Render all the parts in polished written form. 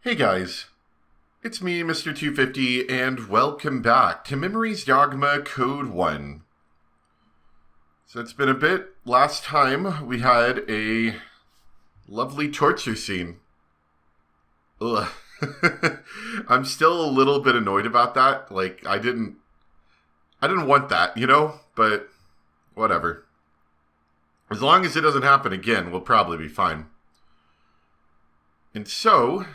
Hey guys, it's me, Mr. 250, and welcome back to Memories Dogma Code 1. So it's been a bit. Last time we had a lovely torture scene. Ugh. I'm still a little bit annoyed about that. Like, I didn't want that, But whatever. As long as it doesn't happen again, we'll probably be fine. And so,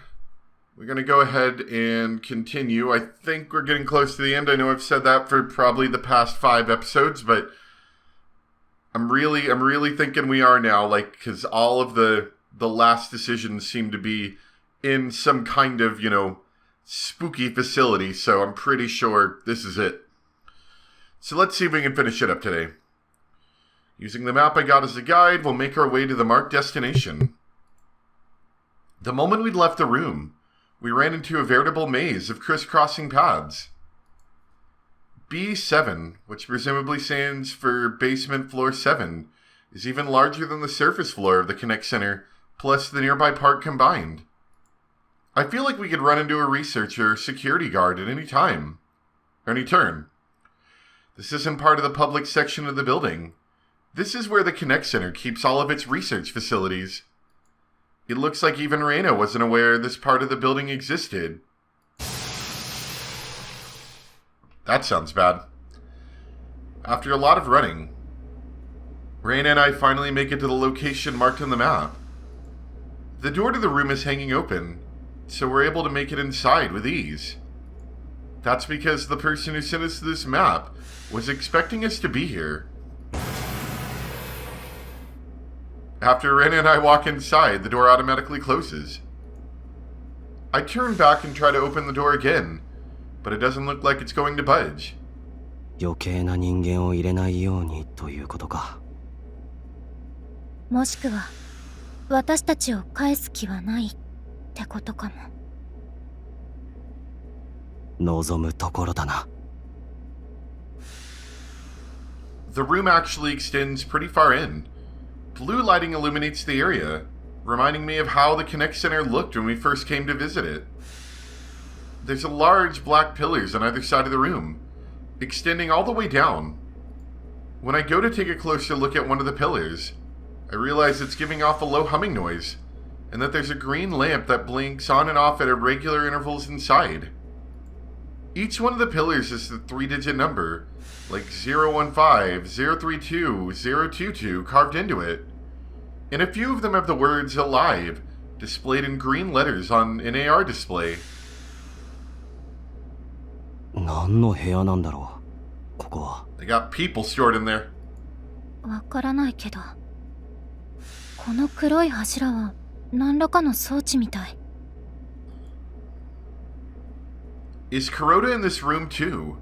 we're going to go ahead and continue. I think we're getting close to the end. I know I've said that for probably the past 5 episodes, but I'm really thinking we are now, because all of the last decisions seem to be in some kind of, spooky facility, so I'm pretty sure this is it. So let's see if we can finish it up today. Using the map I got as a guide, we'll make our way to the marked destination. The moment we'd left the room, we ran into a veritable maze of crisscrossing paths. B7, which presumably stands for basement floor 7, is even larger than the surface floor of the Connect Center, plus the nearby park combined. I feel like we could run into a researcher or security guard at any time, or any turn. This isn't part of the public section of the building. This is where the Connect Center keeps all of its research facilities. It looks like even Reina wasn't aware this part of the building existed. That sounds bad. After a lot of running, Reina and I finally make it to the location marked on the map. The door to the room is hanging open, so we're able to make it inside with ease. That's because the person who sent us this map was expecting us to be here. After Reina and I walk inside, the door automatically closes. I turn back and try to open the door again, but it doesn't look like it's going to budge. 余計な人間を入れないようにということか。もしくは私たちを返す気はないってことかも。望むところだな。The room actually extends pretty far in. Blue lighting illuminates the area, reminding me of how the Connect Center looked when we first came to visit it. There's a large black pillars on either side of the room, extending all the way down. When I go to take a closer look at one of the pillars, I realize it's giving off a low humming noise, and that there's a green lamp that blinks on and off at irregular intervals inside. Each one of the pillars is a 3-digit number, like 015, 032, 022 carved into it. And a few of them have the words "Alive" displayed in green letters on an AR display. 何の部屋なんだろう、ここは。They got people stored in there. わからないけど、この黒い柱は何らかの装置みたい。Is Kuroda in this room too?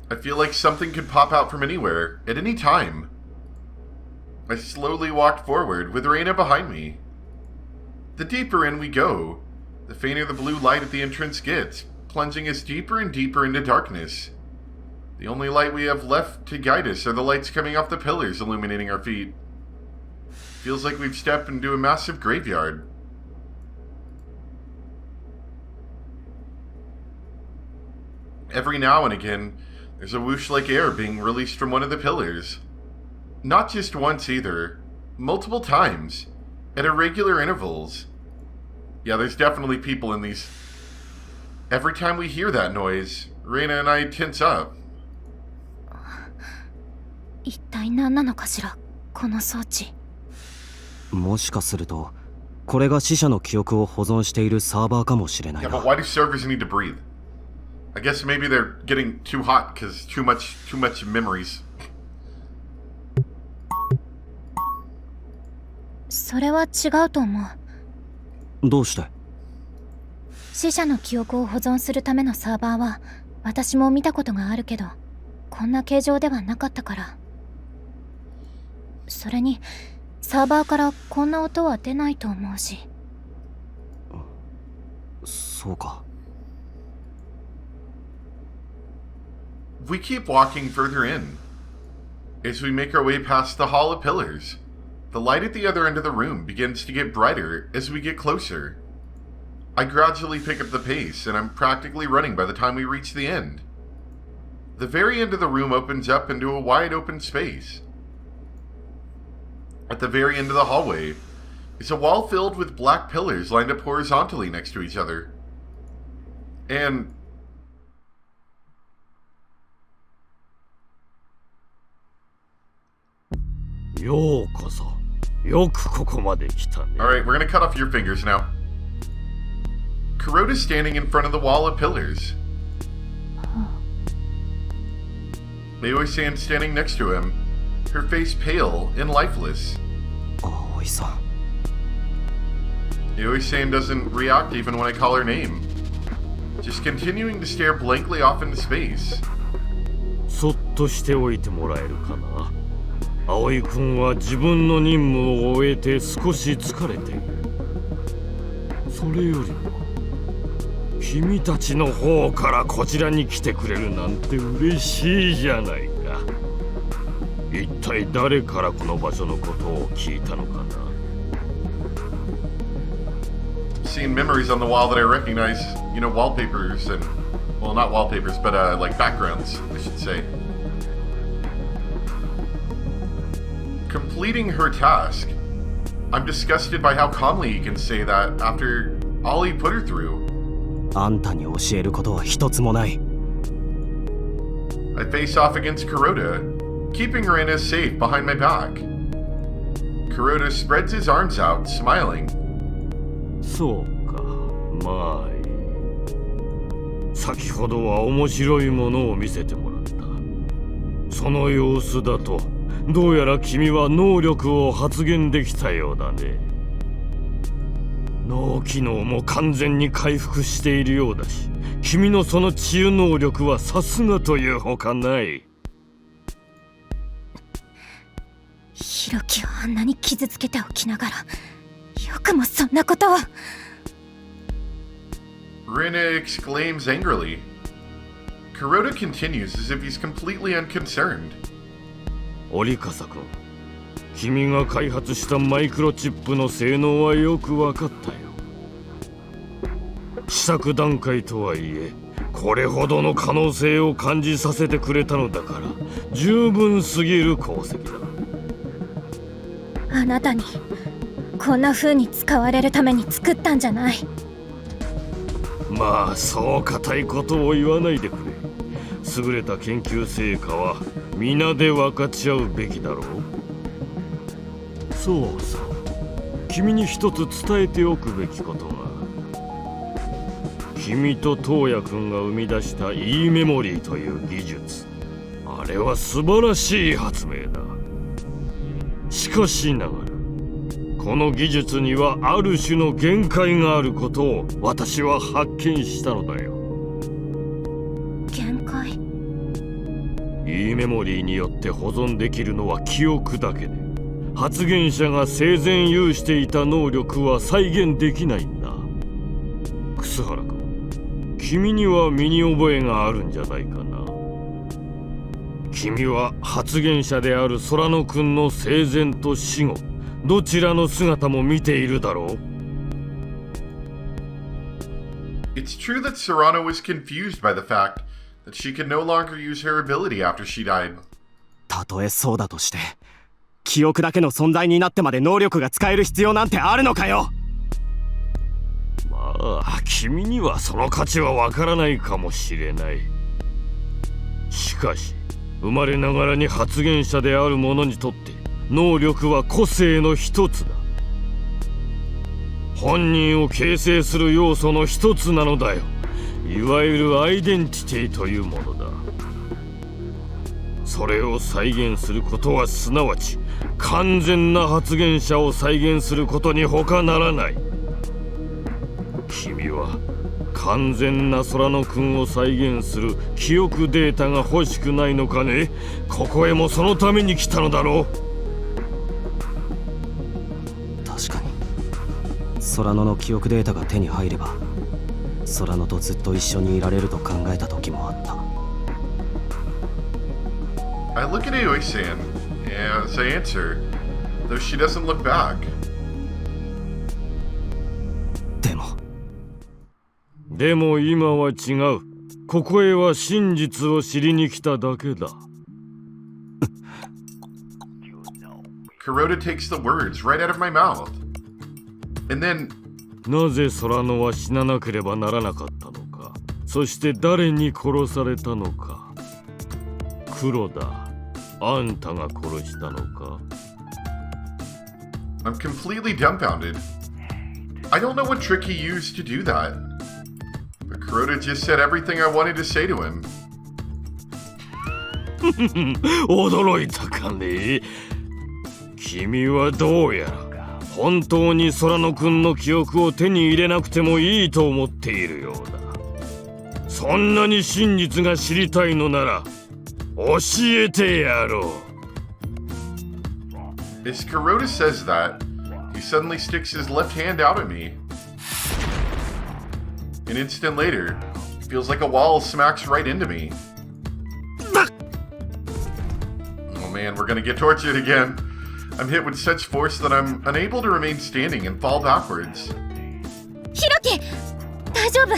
I feel like something could pop out from anywhere, at any time. I slowly walked forward, with Reina behind me. The deeper in we go, the fainter the blue light at the entrance gets, plunging us deeper and deeper into darkness. The only light we have left to guide us are the lights coming off the pillars illuminating our feet. Feels like we've stepped into a massive graveyard. Every now and again, there's a whoosh-like air being released from one of the pillars. Not just once either, multiple times, at irregular intervals. Yeah, there's definitely people in these. Every time we hear that noise, Reina and I tense up. 一体何なのかしら、この装置。もしかすると、これが死者の記憶を保存しているサーバーかもしれないな。Yeah, but why do servers need to breathe? I guess maybe they're getting too hot because too much memories. それは違うと思う。どうして？死者の記憶を保存するためのサーバーは私も見たことがあるけど、こんな形状ではなかったから。それにサーバーからこんな音は出ないと思うし。そうか。We keep walking further in. As we make our way past the Hall of Pillars, the light at the other end of the room begins to get brighter as we get closer. I gradually pick up the pace, and I'm practically running by the time we reach the end. The very end of the room opens up into a wide open space. At the very end of the hallway is a wall filled with black pillars lined up horizontally next to each other. Andようこそ。よくここまで来たね。alright, we're gonna cut off your fingers now. Kuroda's standing in front of the wall of pillars. Aoi-san standing next to him, her face pale and lifeless. 葵さん。Aoi-san doesn't react even when I call her name, just continuing to stare blankly off into space. そっとしておいてもらえるかな。葵くんは自分の任務を終えて少し疲れている。それよりも君たちの方からこちらに来てくれるなんて嬉しいじゃないか。一体誰からこの場所のことを聞いたのかな。Seeing memories on the wall that I recognize, you know, wallpapers and, well, not wallpapers, but like backgrounds, I should say. Completing her task. I'm disgusted by how calmly he can say that after all he put her through. あんたに教えることは一つもない。I face off against Kuroda, keeping her in as safe behind my back. Kuroda spreads his arms out, smiling. そうか、まあいい。先ほどは面白いものを見せてもらった。その様子だとどうやら君は能力を発現できたようだね。脳機能も完全に回復しているようだし、君のその治癒能力はさすがというほかない。ヒロキをあんなに傷つけておきながら、よくもそんなことを。Rina exclaims angrily. Kuroda continues as if he's completely unconcerned. 折笠君、君が開発したマイクロチップの性能はよく分かったよ。試作段階とはいえ、これほどの可能性を感じさせてくれたのだから、十分すぎる功績だ。あなたにこんな風に使われるために作ったんじゃない。まあそう固いことを言わないでくれ。優れた研究成果は皆で分かち合うべきだろう。そうそう、君に一つ伝えておくべきことが。君と東也君が生み出した E メモリーという技術、あれは素晴らしい発明だ。しかしながらこの技術にはある種の限界があることを私は発見したのだよ。限界？ E メモリーによって保存できるのは記憶だけで、発言者が生前有していた能力は再現できないんだ。楠原君、君には身に覚えがあるんじゃないかな。君は発言者である空野君の生前と死後、どちらの姿も見ているだろう。It's true that Serrano was confused by the fact that she could no longer use her ability after she died. たとえそうだとして、記憶だけの存在になってまで能力が使える必要なんてあるのかよ。まあ君にはその価値はわからないかもしれない。しかし生まれながらに発言者である者にとって能力は個性の一つだ。本人を形成する要素の一つなのだよ。いわゆるアイデンティティというものだ。それを再現することはすなわち完全な発言者を再現することに他ならない。君は完全な空野くんを再現する記憶データが欲しくないのかね。ここへもそのために来たのだろう。確かに空野の記憶データが手に入れば、空野とずっと一緒にいられると考えた時もあった。I look at Aoi-san as I answer, though she doesn't look back. でもでも今は違う。ここへは真実を知りに来ただけだ。Kuroda takes the words right out of my mouth. And then... なぜ空野は死ななければならなかったのか。そして誰に殺されたのか。黒田、あんたが殺したのか。I'm completely dumbfounded. I don't know what trick he used to do that. But Kuroda just said everything I wanted to say to him. 驚いたかね。君はどうやら本当に空野くんの記憶を手に入れなくてもいいと思っているようだ。そんなに真実が知りたいのなら教えてやろう。 As Kuroda says that, he suddenly sticks his left hand out at me. An instant later, it feels like a wall smacks right into me. Oh man, we're gonna get tortured again. I'm hit with such force that I'm unable to remain standing and fall backwards. ヒロキ、大丈夫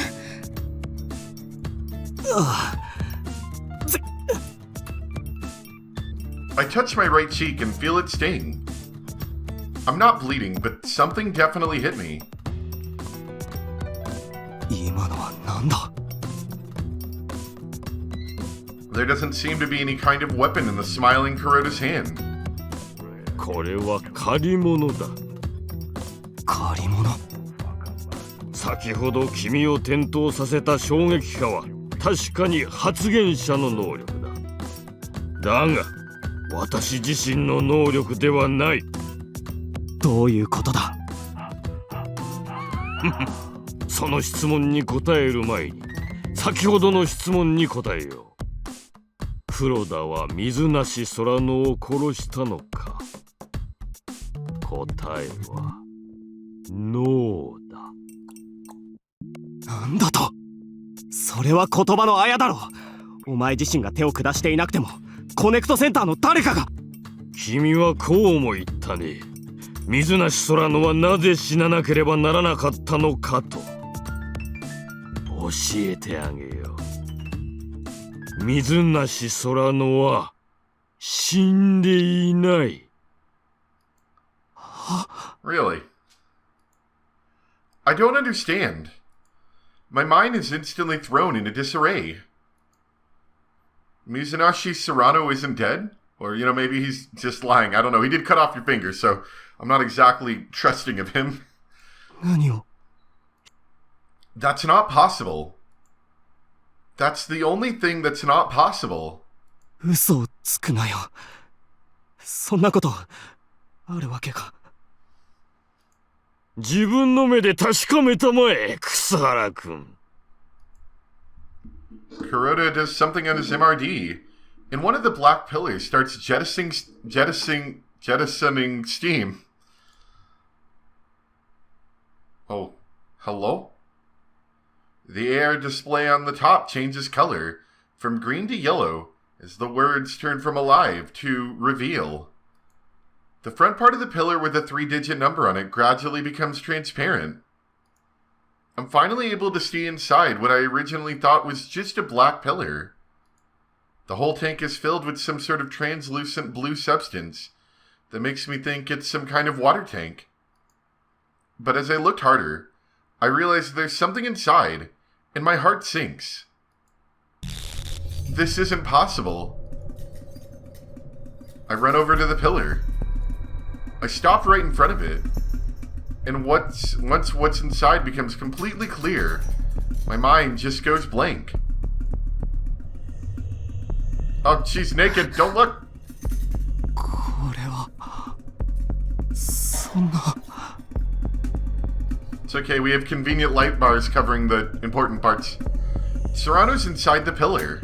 ？I touch my right cheek and feel it sting. I'm not bleeding, but something definitely hit me. 今のは何だ？ There doesn't seem to be any kind of weapon in the smiling Kuroda's hand. これは借り物だ。借り物？先ほど君を転倒させた衝撃波は確かに発言者の能力だ。だが私自身の能力ではない。どういうことだ？その質問に答える前に先ほどの質問に答えよう。黒田は水無し空野を殺したのか。答えはノーだ。なんだと？それは言葉のあやだろう。お前自身が手を下していなくてもコネクトセンターの誰かが。君はこうも言ったね。水無し空野はなぜ死ななければならなかったのかと。教えてあげよう。水無し空野は死んでいない。Really? I don't understand. My mind is instantly thrown into disarray. Mizunaki Serrano isn't dead? Or, maybe he's just lying. I don't know. He did cut off your fingers, so I'm not exactly trusting of him. 何を？ That's not possible. That's the only thing that's not possible. 嘘をつくなよ。そんなことあるわけか。自分の目で確かめたまえ、草原くん。Kuroda does something on his MRD, and one of the black pillars starts jettisoning steam. Oh, hello? The air display on the top changes color from green to yellow as the words turn from alive to reveal. The front part of the pillar with a 3-digit number on it gradually becomes transparent. I'm finally able to see inside what I originally thought was just a black pillar. The whole tank is filled with some sort of translucent blue substance that makes me think it's some kind of water tank. But as I looked harder, I realized there's something inside, and my heart sinks. This isn't possible. I run over to the pillar. I stop right in front of it, and once what's inside becomes completely clear, my mind just goes blank. Oh, she's naked. Don't look. これはそんな。 It's okay, we have convenient light bars covering the important parts. Serrano's inside the pillar.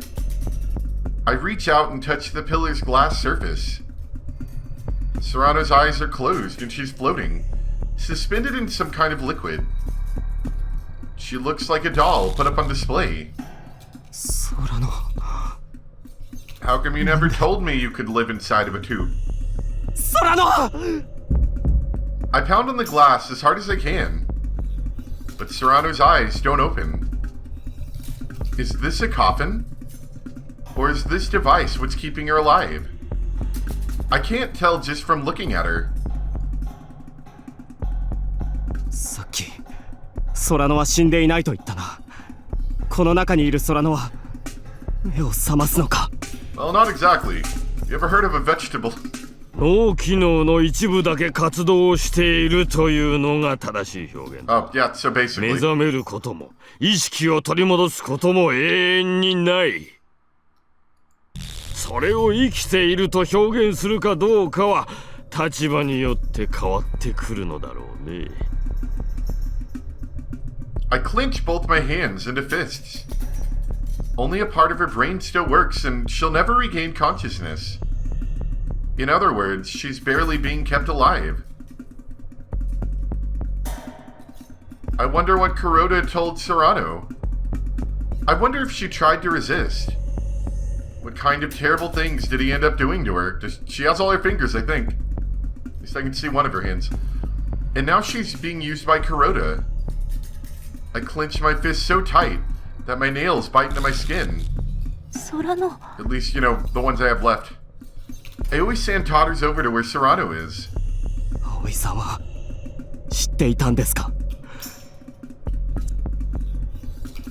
I reach out and touch the pillar's glass surface. Serrano's eyes are closed and she's floating, suspended in some kind of liquid. She looks like a doll put up on display. 空の。 How come you never told me you could live inside of a tube? 空の！ I pound on the glass as hard as I can, but Serrano's eyes don't open. Is this a coffin? Or is this device what's keeping her alive? I can't tell just from looking at her. さっきソラノは死んでいないと言ったな。この中にいるソラノは目を覚ますのか？ Well, not exactly. You ever heard of a vegetable? 脳機能の一部だけ活動しているというのが正しい表現だ。 Oh, yeah, so 目 basically. 覚めることも意識を取り戻すことも永遠にない。それを生きていると表現するかどうかは立場によって変わってくるのだろうね。I clench both my hands into fists. Only a part of her brain still works, and she'll never regain consciousness. In other words, she's barely being kept alive. I wonder what Kuroda told Serrano. I wonder if she tried to resist. What kind of terrible things did he end up doing to her? She has all her fingers, I think. At least I can see one of her hands. And now she's being used by Kuroda. I clench my fists so tight that my nails bite into my skin. 空の At least, you know, the ones I have left. Aoi-san totters over to where Serrano is. 葵さんは知っていたんですか？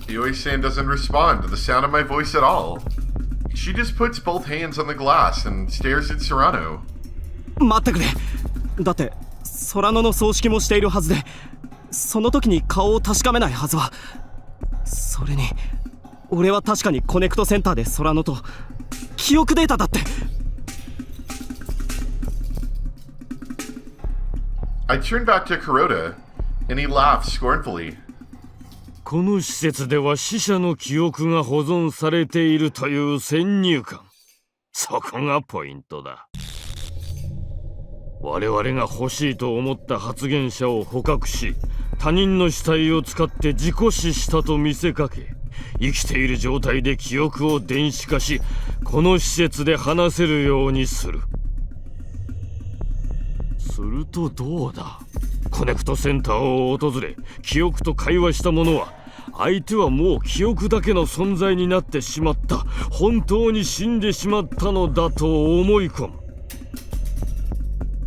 Aoi-san doesn't respond to the sound of my voice at all. She just puts both hands on the glass and stares at Serrano. 待ってくれ。だって空野の葬式もしているはずで、その時に顔を確かめないはずは。それに俺は確かにコネクトセンターで空野と記憶データだって。I turn back to Kuroda, and he laughs scornfully. この施設では死者の記憶が保存されているという先入観。そこがポイントだ。我々が欲しいと思った発言者を捕獲し、他人の死体を使って自己死したと見せかけ、生きている状態で記憶を電子化し、この施設で話せるようにする。するとどうだ。コネクトセンターを訪れ、記憶と会話した者は、相手はもう記憶だけの存在になってしまった、本当に死んでしまったのだと思い込む。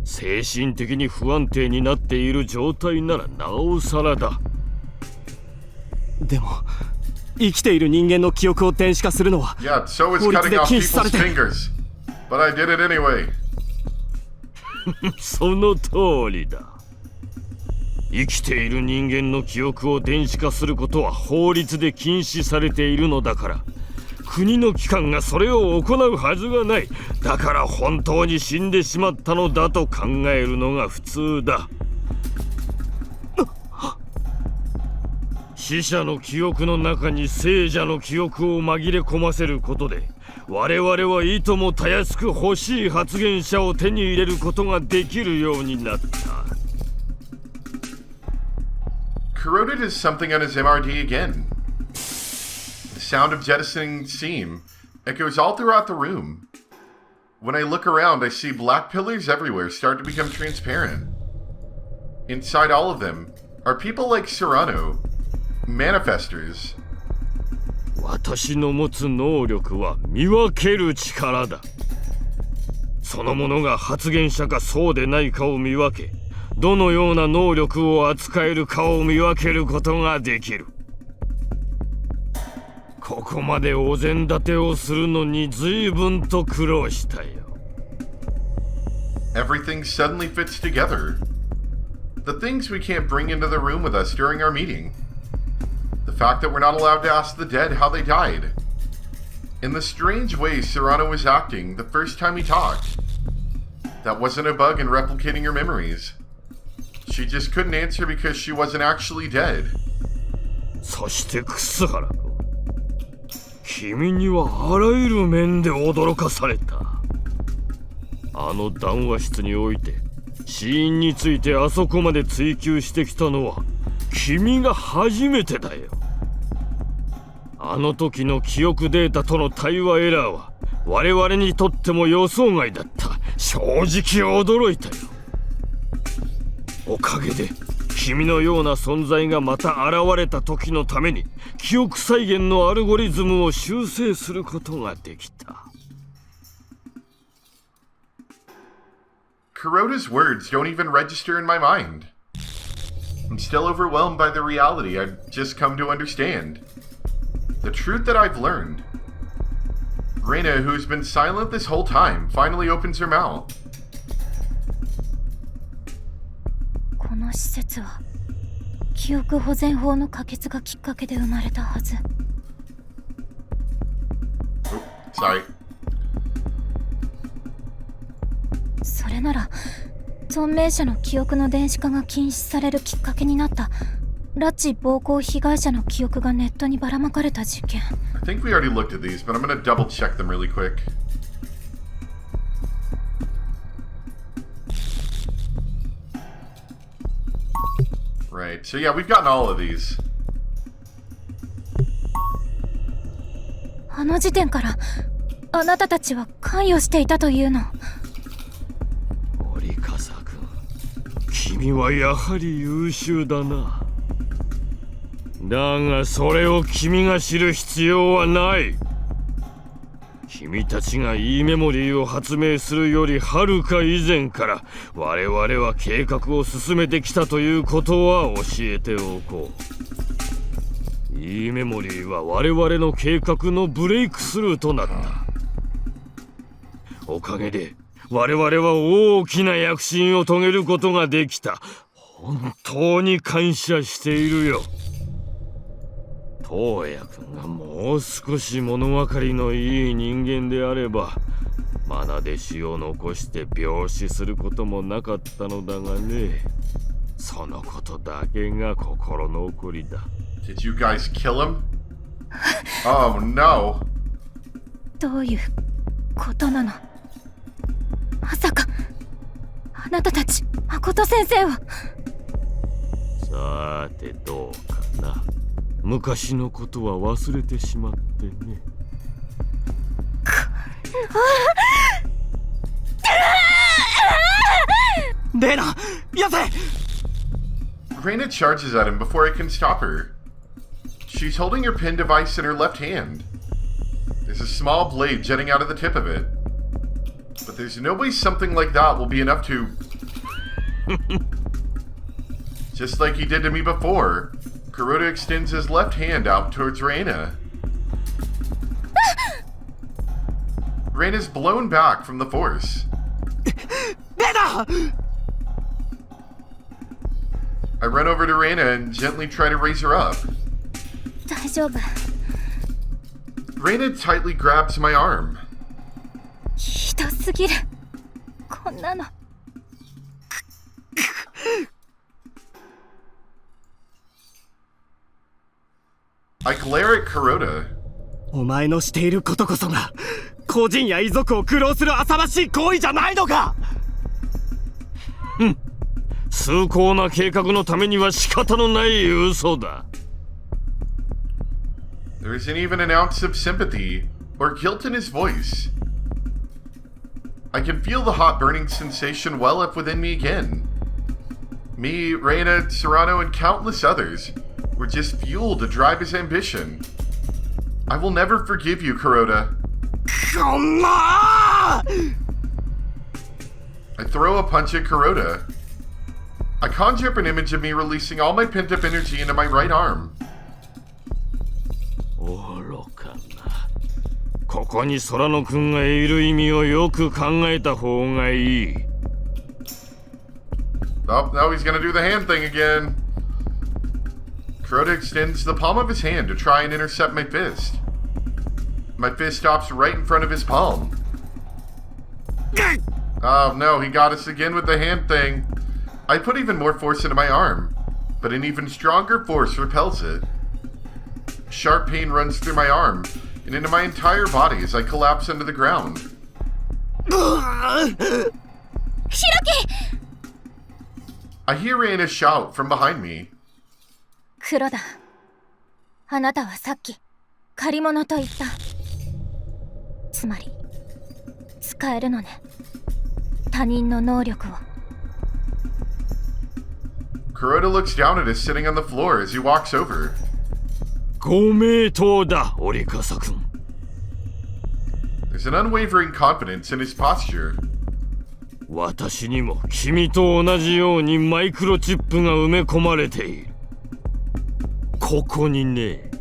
精神的に不安定になっている状態ならなおさらだ。でも生きている人間の記憶を電子化するのは Yeah, so is 法律 cutting で off 禁止され people's て。 fingers. But I did it anyway. その通りだ。生きている人間の記憶を電子化することは法律で禁止されているのだから、国の機関がそれを行うはずがない。だから本当に死んでしまったのだと考えるのが普通だ。死者の記憶の中に生者の記憶を紛れ込ませることで、我々はいともたやすく欲しい発言者を手に入れることができるようになった。Kuroda does something on his MRD again. The sound of jettisoning steam echoes all throughout the room. When I look around, I see black pillars everywhere start to become transparent. Inside all of them are people like Serrano, manifestors. 私の持つ能力は見分ける力だ。そのものが発言者かそうでないかを見分け、どのような能力を扱えるかを見分けることができる。ここまでお膳立てをするのに随分と苦労したよ。Everything suddenly fits together. The things we can't bring into the room with us during our meeting. The fact that we're not allowed to ask the dead how they died. And the strange way Serrano was acting the first time he talked. That wasn't a bug in replicating her memories. She just couldn't answer because she wasn't actually dead. そして楠原君、君にはあらゆる面で驚かされた。あの談話室において死因についてあそこまで追求してきたのは君が初めてだよ。あの時の記憶データとの対話エラーは我々にとっても予想外だった。正直驚いたよ。おかげで君のような存在がまた現れた時のために記憶再現のアルゴリズムを修正することができた。Kuroda's words don't even register in my mind. I'm still overwhelmed by the reality I've just come to understand. The truth that I've learned. Reina, who's been silent this whole time, finally opens her mouth. この施設は記憶保全法の可決がきっかけで生まれたはず。Oh, sorry. それなら存命者の記憶の電子化が禁止されるきっかけになった拉致暴行被害者の記憶がネットにばらまかれた事件。 I think we already looked at these, but I'm gonna double check them really quick. Right, so yeah, we've gotten all of these. あの時点からあなたたちは関与していたというの。折笠君、君はやはり優秀だな。だがそれを君が知る必要はない。君たちが E メモリーを発明するよりはるか以前から我々は計画を進めてきたということは教えておこう。E メモリーは我々の計画のブレイクスルーとなった。おかげで我々は大きな躍進を遂げることができた。本当に感謝しているよ。東也君がもう少し物分かりのいい人間であれば愛弟子を残して病死することもなかったのだがね。そのことだけが心残りだ。 Did you guys kill him? Oh no. どういうことなの。まさかあなたたち誠先生は。さてどうかな。昔のことは忘れてしまってね。レナ、やせ！ Reina charges at him before I can stop her. She's holding her pin device in her left hand. There's a small blade jutting out of the tip of it. But there's no way something like that will be enough to... Just like he did to me before, Kuroda extends his left hand out towards Reina. Reina's blown back from the force. Reina! I run over to Reina and gently try to raise her up. 大丈夫。 Reina tightly grabs my arm. ひどすぎる。こんなの。I glare at Kuroda. お前のしていることこそが個人や遺族を苦労する浅ましい行為じゃないのか。崇高な計画のためには仕方のない嘘だ。There isn't even an ounce of sympathy or guilt in his voice. I can feel the hot burning sensation well up within me again. Me, Reina, Serrano, and countless others were just fuel to drive his ambition. I will never forgive you, Kuroda. こんな！ I throw a punch at Kuroda. I conjure up an image of me releasing all my pent-up energy into my right arm. 愚かな。ここに空野くんがいる意味をよく考えた方がいい。Oh, now he's gonna do the hand thing again. Kuroda extends the palm of his hand to try and intercept my fist. My fist stops right in front of his palm. Oh no, he got us again with the hand thing. I put even more force into my arm, but an even stronger force repels it. Sharp pain runs through my arm and into my entire body as I collapse into the ground. ひろき！ I hear Reina shout from behind me. 黒田、あなたはさっき借り物と言った。つまり使えるのね、他人の能力を。Kuroda looks down at us sitting on the floor as he walks over. ご名答だ、折笠君。There's an unwavering confidence in his posture. 私にも君と同じようにマイクロチップが埋め込まれている。ここにね。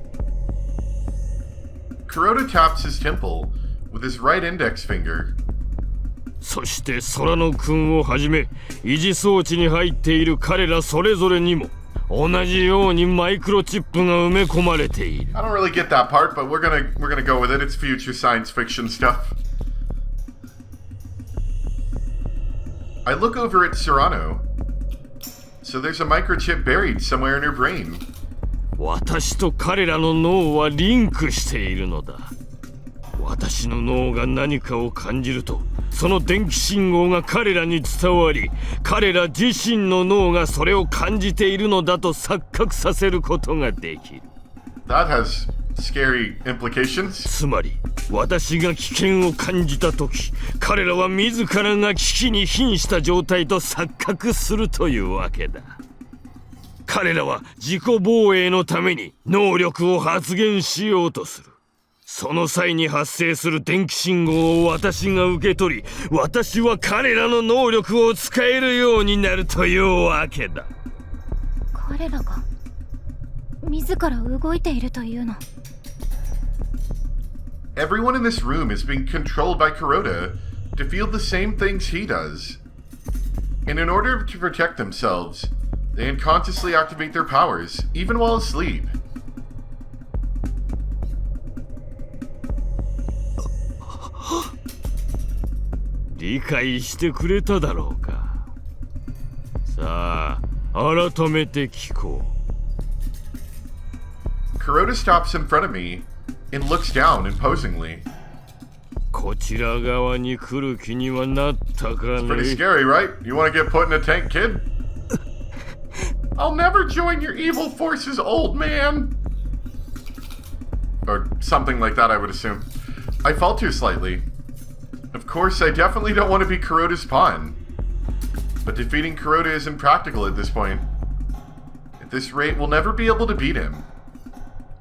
Kuroda taps his temple with his right index finger. そして空野くんをはじめ維持装置に入っている彼らそれぞれにも同じようにマイクロチップが埋め込まれている。I don't really get that part, but we're gonna go with it. It's future science fiction stuff. I look over at Serrano. So there's a microchip buried somewhere in her brain. 私と彼らの脳はリンクしているのだ。私の脳が何かを感じると、その電気信号が彼らに伝わり、彼ら自身の脳がそれを感じているのだと錯覚させることができる。That has scary implications. つまり、私が危険を感じたとき、彼らは自らが危機に瀕した状態と錯覚するというわけだ。彼らは自己防衛のために能力を発現しようとする。その際に発生する電気信号を私が受け取り、私は彼らの能力を使えるようになるというわけだ。彼らが自ら動いているというの。Everyone in this room is being controlled by Kuroda to feel the same things he does. And in order to protect themselves, they unconsciously activate their powers, even while asleep. 理解してくれただろうか。さあ、改めて聞こう。Kuroda stops in front of me and looks down imposingly. こちら側に来る気にはなったかね。It's pretty scary, right? You want to get put in a tank, kid? I'll never join your evil forces, old man. Or something like that, I would assume. I falter slightly. Of course, I definitely don't want to be Kuroda's pawn. But defeating Kuroda is impractical at this point. At this rate, we'll never be able to beat him.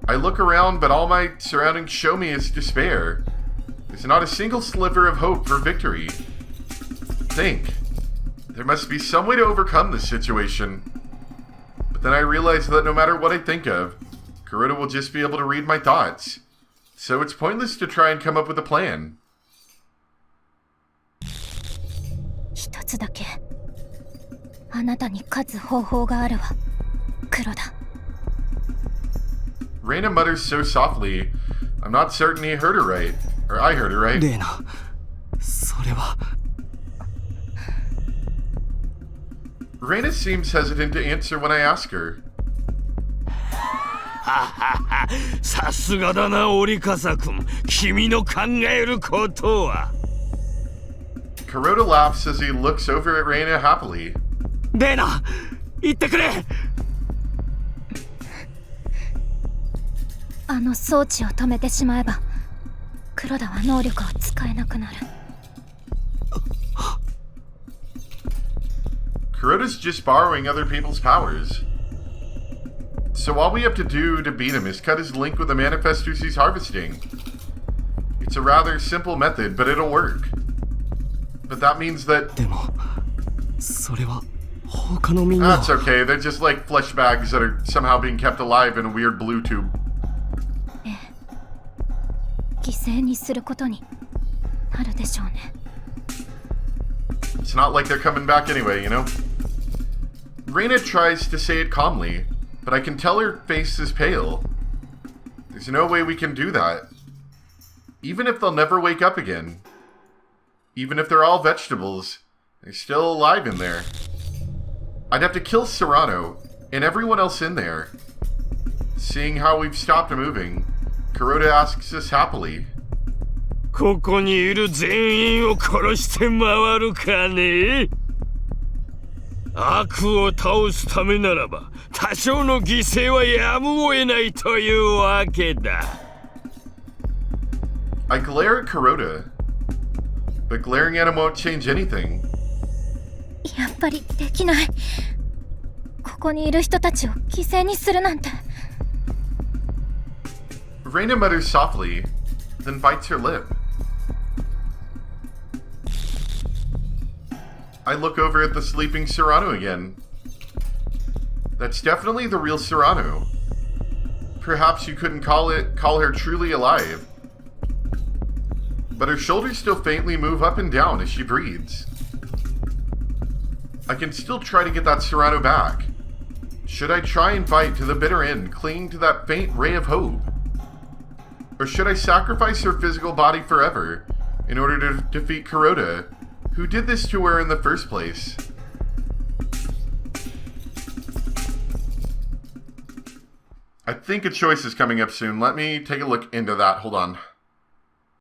I look around, but all my surroundings show me is despair. There's not a single sliver of hope for victory. Think. There must be some way to overcome this situation. But then I realize that no matter what I think of, Kuroda will just be able to read my thoughts. So it's pointless to try and come up with a plan. 一つだけあなたに勝つ方法があるわ、黒田。Reina mutters so softly, I'm not certain he heard her right. Or I heard her right. レイナ、それは。Reina seems hesitant to answer when I ask her. さすがだな、折笠君。君の考えることは。Kuroda laughs as he looks over at Reina happily. レイナ、言ってくれ。あの装置を止めてしまえば、黒田は能力を使えなくなる。Kuroda's just borrowing other people's powers. So all we have to do to beat him is cut his link with the manifestors he's harvesting. It's a rather simple method, but it'll work. But that means that... でも、それは他のみんな。 That's okay, they're just like flesh bags that are somehow being kept alive in a weird blue tube. ええ、犠牲にすることになるでしょうね。It's not like they're coming back anyway, you know? Reina tries to say it calmly, but I can tell her face is pale. There's no way we can do that. Even if they'll never wake up again. Even if they're all vegetables, they're still alive in there. I'd have to kill Serrano and everyone else in there. Seeing how we've stopped moving, Kuroda asks us happily. ここにいる全員を殺して回るかね。悪を倒すためならば多少の犠牲はやむを得ないというわけだ。I glare at Kuroda, but glaring at him won't change anything. やっぱりできない。ここにいる人たちを犠牲にするなんて。 Reina mutters softly, then bites her lip. I look over at the sleeping Serrano again. That's definitely the real Serrano. Perhaps you couldn't call her truly alive. But her shoulders still faintly move up and down as she breathes. I can still try to get that Serrano back. Should I try and fight to the bitter end, clinging to that faint ray of hope? Or should I sacrifice her physical body forever in order to defeat Kuroda, who did this to her in the first place? I think a choice is coming up soon. Let me take a look into that. Hold on.